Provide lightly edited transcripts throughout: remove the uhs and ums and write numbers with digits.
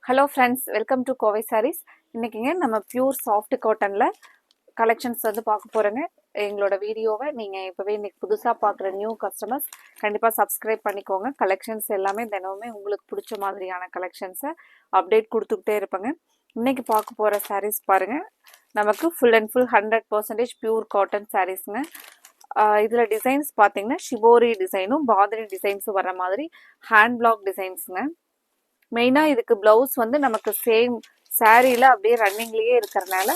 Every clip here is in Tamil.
Hello friends, welcome to Kovai Sarees. இன்னைக்குங்க நம்ம பியூர் சாஃப்ட் காட்டனில் கலெக்ஷன்ஸ் வந்து பார்க்க போகிறோங்க. எங்களோட வீடியோவை நீங்கள் இப்போவே இன்னைக்கு புதுசாக பார்க்குற நியூ கஸ்டமர்ஸ் கண்டிப்பாக சப்ஸ்கிரைப் பண்ணிக்கோங்க. கலெக்ஷன்ஸ் எல்லாமே தினமுமே உங்களுக்கு பிடிச்ச மாதிரியான கலெக்ஷன்ஸை அப்டேட் கொடுத்துக்கிட்டே இருப்பேங்க. இன்னைக்கு பார்க்க போகிற சாரீஸ் பாருங்கள், நமக்கு full and full 100% pure cotton சாரீஸுங்க. இதில் டிசைன்ஸ் பார்த்தீங்கன்னா ஷிபோரி டிசைனும் பாந்தினி டிசைன்ஸும் வர மாதிரி ஹேண்ட் பிளாக் டிசைன்ஸுங்க. மெயினாக இதுக்கு ப்ளவுஸ் வந்து நமக்கு சேம் சாரியில் அப்படியே ரன்னிங்லேயே இருக்கிறனால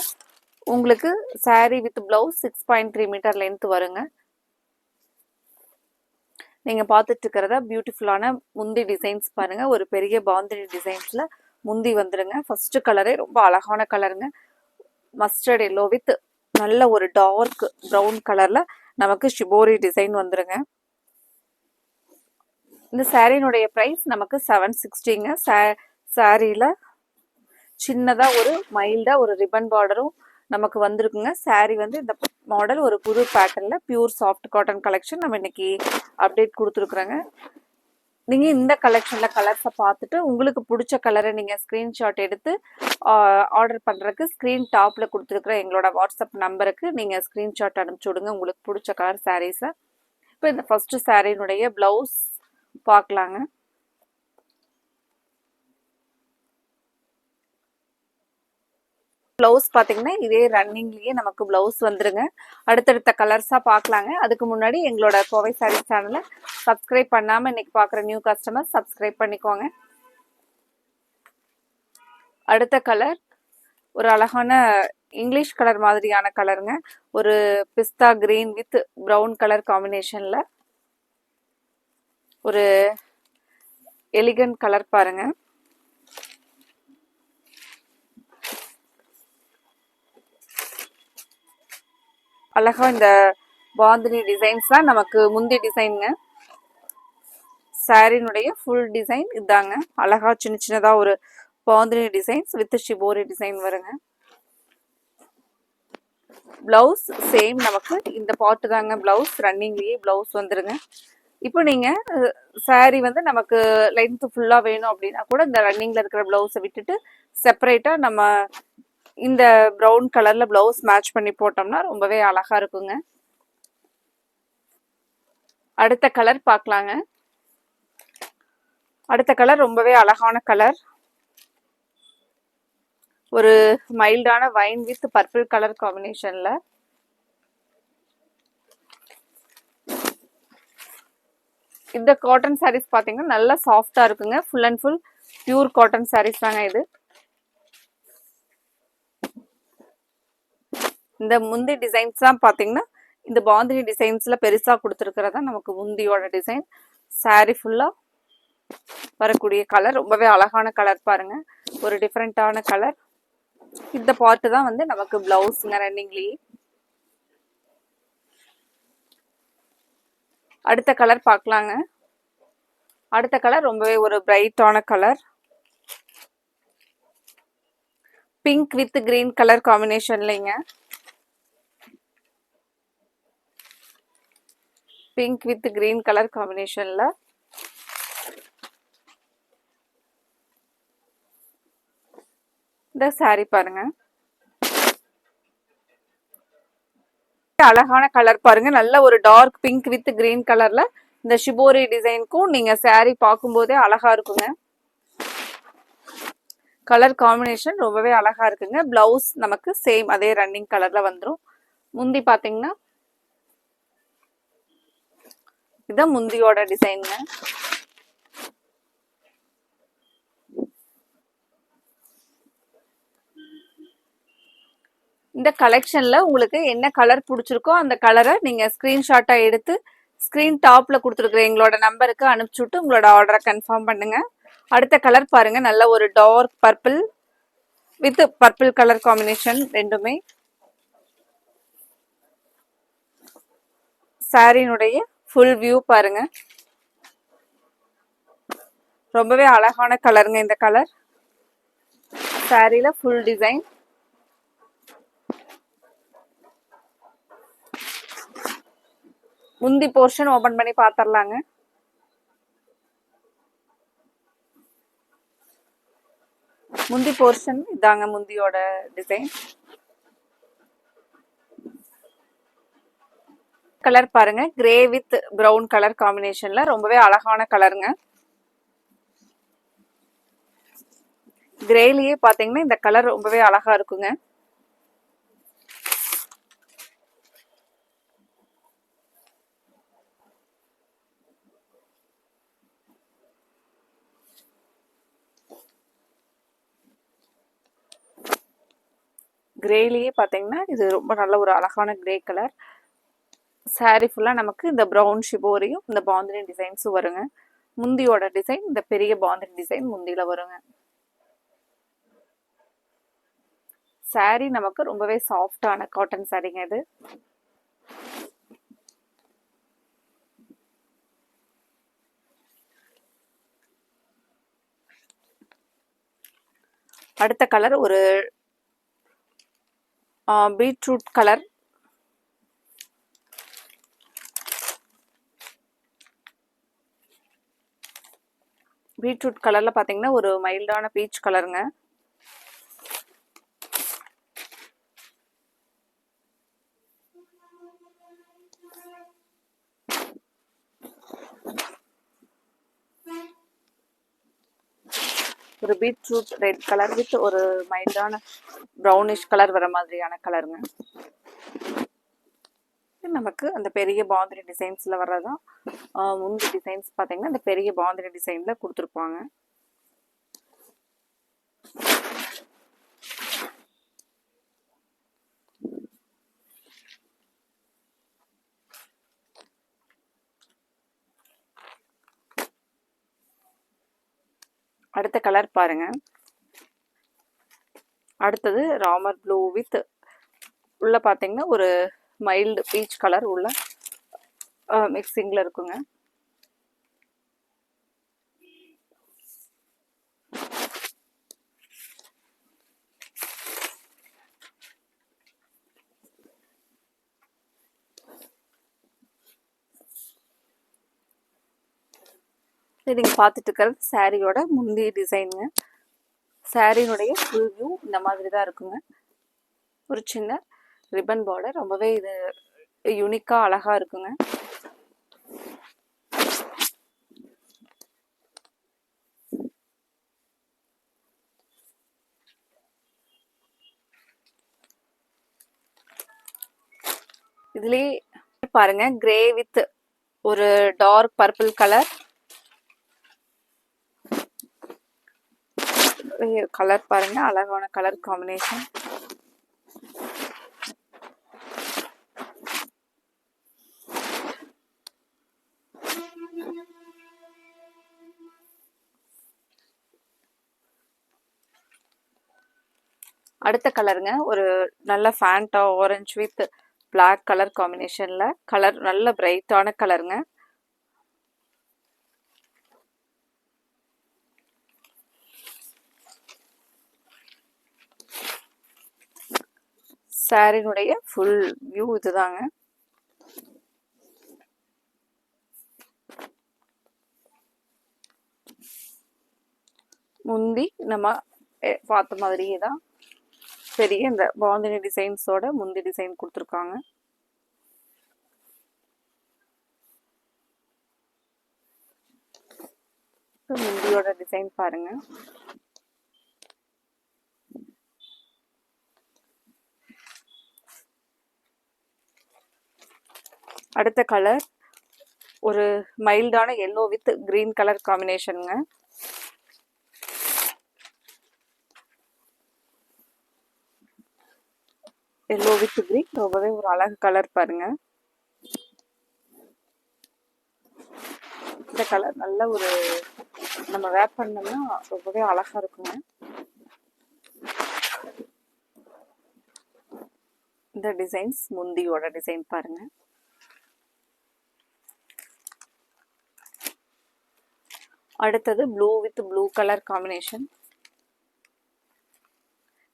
உங்களுக்கு sari with blouse 6.3 metre length வருங்க. நீங்கள் பார்த்துட்டு இருக்கிறத பியூட்டிஃபுல்லான முந்தி டிசைன்ஸ் பாருங்கள். ஒரு பெரிய பாந்தினி டிசைன்ஸில் முந்தி வந்துடுங்க. ஃபஸ்ட்டு கலரே ரொம்ப அழகான கலருங்க. மஸ்டர்ட் எல்லோ வித் நல்ல ஒரு டார்க் ப்ரௌன் கலரில் நமக்கு ஷிபோரி டிசைன் வந்துடுங்க. இந்த சாரியினுடைய ப்ரைஸ் நமக்கு 760ங்க. சாரியில் சின்னதாக ஒரு மைல்டாக ஒரு ரிப்பன் பார்டரும் நமக்கு வந்திருக்குங்க. சாரி வந்து இந்த மாடல் ஒரு புது பேட்டர்னில் பியூர் சாஃப்ட் காட்டன் கலெக்ஷன் நம்ம இன்னைக்கு அப்டேட் கொடுத்துருக்குறோங்க. நீங்கள் இந்த கலெக்ஷனில் கலர்ஸை பார்த்துட்டு உங்களுக்கு பிடிச்ச கலரை நீங்கள் ஸ்க்ரீன்ஷாட் எடுத்து ஆர்டர் பண்ணுறதுக்கு ஸ்க்ரீன் டாப்பில் கொடுத்துருக்குற எங்களோட வாட்ஸ்அப் நம்பருக்கு நீங்கள் ஸ்க்ரீன்ஷாட் அனுப்பிச்சி விடுங்க உங்களுக்கு பிடிச்ச கலர் சாரீஸை. இப்போ இந்த ஃபஸ்ட்டு சாரியினுடைய ப்ளவுஸ் பார்க்கலாங்க. ப்ளவுஸ் பார்த்தீங்கன்னா இதே ரன்னிங்லேயே நமக்கு ப்ளவுஸ் வந்துருங்க. அடுத்தடுத்த கலர்ஸாக பார்க்கலாங்க. அதுக்கு முன்னாடி எங்களோட கோவை சாரீ சேனலை சப்ஸ்கிரைப் பண்ணாமல் இன்னைக்கு பார்க்குற நியூ கஸ்டமர் சப்ஸ்கிரைப் பண்ணிக்கோங்க. அடுத்த கலர் ஒரு அழகான இங்கிலீஷ் கலர் மாதிரியான கலருங்க. ஒரு பிஸ்தா கிரீன் வித் ப்ரௌன் கலர் காம்பினேஷனில் ஒரு எலிகன்ட் கலர் பாருங்க. அழகா இந்த பாந்தினி டிசைன்ஸ் தான் நமக்கு முந்தி டிசைனுங்க. சாரினுடைய ஃபுல் டிசைன் இதாங்க. அழகா சின்ன சின்னதாக ஒரு bandhani designs with shibori design வருங்க. பிளவுஸ் சேம் நமக்கு இந்த பாட்டு தாங்க பிளவுஸ், ரன்னிங்லேயே பிளவுஸ் வந்துருங்க. இப்போ நீங்கள் சாரீ வந்து நமக்கு லென்த் ஃபுல்லாக வேணும் அப்படின்னா கூட இந்த ரன்னிங்கில் இருக்கிற பிளவுஸை விட்டுட்டு செப்பரேட்டாக நம்ம இந்த ப்ரௌன் கலரில் பிளவுஸ் மேட்ச் பண்ணி போட்டோம்னா ரொம்பவே அழகாக இருக்குங்க. அடுத்த கலர் பார்க்கலாங்க. அடுத்த கலர் ரொம்பவே அழகான கலர், ஒரு மைல்டான வைன் வித் பர்பிள் கலர் காம்பினேஷன்ல இந்த காட்டன் சாரீஸ் பார்த்தீங்கன்னா நல்லா சாஃப்டா இருக்குங்க. Full and full pure cotton saris தாங்க இது. இந்த முந்தி டிசைன்ஸ் தான் பார்த்தீங்கன்னா இந்த பாந்தினி டிசைன்ஸ்ல பெருசா கொடுத்துருக்கிறதா நமக்கு முந்தியோட டிசைன். சாரீ ஃபுல்லா வரக்கூடிய கலர் ரொம்பவே அழகான கலர் பாருங்க, ஒரு டிஃப்ரெண்டான கலர். இந்த பார்ட்டு தான் வந்து நமக்கு பிளவுஸ்ங்க ரன்னிங்லேயே. அடுத்த கலர் பார்க்கலாங்க. அடுத்த கலர் ரொம்பவே ஒரு பிரைட்டான colour, pink with green colour காம்பினேஷன்லைங்க. பிங்க் வித் கிரீன் கலர் காம்பினேஷன்ல இந்த சாரி பாருங்க. அழகான கலர் பாருங்க, நல்ல ஒரு டார்க் பிங்க் வித் கிரீன் கலர்ல இந்த ஷிபோரி டிசைனுக்கும் நீங்க சாரி பார்க்கும் போதே அழகா இருக்குங்க. கலர் காம்பினேஷன் ரொம்பவே அழகா இருக்குங்க. பிளவுஸ் நமக்கு சேம் அதே ரன்னிங் கலர்ல வந்துடும். முந்தி பாத்தீங்கன்னா இதுதான் முந்தியோட டிசைனுங்க. இந்த கலெக்ஷன்ல உங்களுக்கு என்ன கலர் பிடிச்சிருக்கோ அந்த கலரை நீங்க ஸ்கிரீன்ஷாட்டா எடுத்து ஸ்கிரீன் டாப்ல கொடுத்துருக்குற எங்களோட நம்பருக்கு அனுப்பிச்சுட்டு உங்களோட ஆர்டரை கன்ஃபார்ம் பண்ணுங்க. அடுத்த கலர் பாருங்க, நல்ல ஒரு dark purple with purple colour combination ரெண்டுமே. சாரியினுடைய ஃபுல் வியூ பாருங்க, ரொம்பவே அழகான கலருங்க இந்த கலர். சாரியில ஃபுல் டிசைன். முந்தி போர்ஷன் ஓபன் பண்ணி பாத்திரலாங்க. முந்தி போர்ஷன் இதாங்க முந்தியோட டிசைன். கலர் பாருங்க, கிரே வித் பிரவுன் கலர் காம்பினேஷன்ல ரொம்பவே அழகான கலருங்க. கிரேலியே பாத்தீங்கன்னா இந்த கலர் ரொம்பவே அழகா இருக்குங்க. கிரேலியே பாத்தீங்கன்னா இது ரொம்ப நல்ல ஒரு அழகான கிரே கலர். சாரி ஃபுல்லா நமக்கு இந்த பிரவுன் ஷிபோரியும் இந்த பாந்தினி டிசைன்ஸும் வருங்க. முந்தியோட டிசைன் இந்த பெரிய பாந்தினி டிசைன் முந்தியில வருங்க. சாரி நமக்கு ரொம்பவே சாஃப்டான காட்டன் சாரிங்க இது. அடுத்த கலர் ஒரு பீட்ரூட் கலர். பீட்ரூட் கலர்ல பாத்தீங்கன்னா ஒரு மைல்டான பீச் கலருங்க. ஒரு பீட்ரூட் ரெட் கலர் வித் ஒரு மைல்டான ப்ரௌனிஷ் கலர் வர மாதிரியான கலருங்க. நமக்கு அந்த பெரிய பாந்தினி டிசைன்ஸ்ல வர்றதான் முந்தி டிசைன்ஸ் பாத்தீங்கன்னா இந்த பெரிய பாந்தினி டிசைன்ல கொடுத்துருப்பாங்க. அடுத்த கலர் பாருங்க. அடுத்தது ராமர் ப்ளூ வித் உள்ள பாத்தீங்கன்னா ஒரு மைல்டு பீச் கலர் உள்ள மிக்சிங்ல இருக்குங்க. நீங்க பார்த்துட்டு இருக்கிறது சாரியோட முந்தி டிசைனுங்க. சாரியினுடைய ஃபுல் வியூ இந்த மாதிரி தான் இருக்குங்க. ஒரு சின்ன ரிப்பன் பார்டர், ரொம்பவே இது யூனிக்கா அழகா இருக்குங்க. இதுலயே பாருங்க, கிரே வித் ஒரு டார்க் பர்பிள் கலர். கலர் பாருங்க, அழகான கலர் காம்பினேஷன். அடுத்த கலருங்க ஒரு நல்ல Fanta orange with black colour காம்பினேஷன்ல. கலர் நல்ல பிரைட்டான கலருங்க. சாரினுடைய ஃபுல் வியூ இதுதாங்க. முந்தி நம்ம பார்த்த மாதிரியே தான் பெரிய இந்த பாந்தினி டிசைன்ஸோட முந்தி டிசைன் கொடுத்துருக்காங்க. முந்தியோட டிசைன் பாருங்க. அடுத்த கலர் ஒரு மைல்டான எல்லோ வித் கிரீன் கலர் காம்பினேஷனுங்க. எல்லோ வித் கிரீன் ரொம்பவே ஒரு அழகு கலர் பாருங்க. இந்த கலர் நல்ல ஒரு நம்ம வேர் பண்ணோம்னா ரொம்பவே அழகா இருக்குங்க. இந்த டிசைன்ஸ் முந்தியோட டிசைன் பாருங்க. அடுத்தது blue with blue colour combination.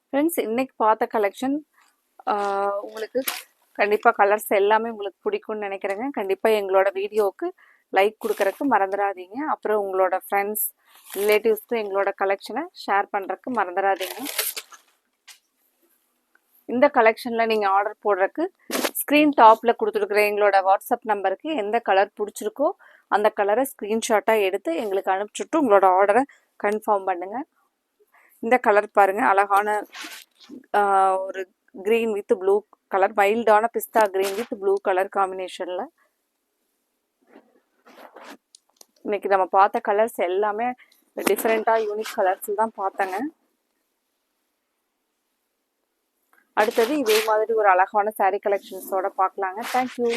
Friends, இன்னைக்கு பார்த்த கலெக்ஷன் உங்களுக்கு கண்டிப்பாக கலர்ஸ் எல்லாமே உங்களுக்கு பிடிக்கும்னு நினைக்கிறேங்க. கண்டிப்பாக எங்களோட வீடியோவுக்கு லைக் கொடுக்கறதுக்கு மறந்துடாதீங்க. அப்புறம் உங்களோட ஃப்ரெண்ட்ஸ் ரிலேட்டிவ்ஸ்க்கும் எங்களோட கலெக்ஷனை ஷேர் பண்ணுறதுக்கு மறந்துடாதீங்க. இந்த கலெக்ஷனில் நீங்கள் ஆர்டர் போடுறதுக்கு ஸ்க்ரீன் டாப்பில் கொடுத்துருக்குற எங்களோட வாட்ஸ்அப் நம்பருக்கு எந்த கலர் பிடிச்சிருக்கோ அந்த கலரை ஸ்க்ரீன்ஷாட்டாக எடுத்து எங்களுக்கு அனுப்பிச்சுட்டு உங்களோட ஆர்டரை கன்ஃபார்ம் பண்ணுங்கள். இந்த கலர் பாருங்கள், அழகான ஒரு க்ரீன் வித் ப்ளூ கலர், மைல்டான பிஸ்தா க்ரீன் வித் ப்ளூ கலர் காம்பினேஷனில். இன்னைக்கு நம்ம பார்த்த கலர்ஸ் எல்லாமே டிஃப்ரெண்ட்டாக யூனிக் கலர்ஸில் தான் பார்த்தேங்க. அடுத்தது இதே மாதிரி ஒரு அழகான சாரீ கலெக்ஷன்ஸோட பார்க்கலாங்க. தேங்க்யூ.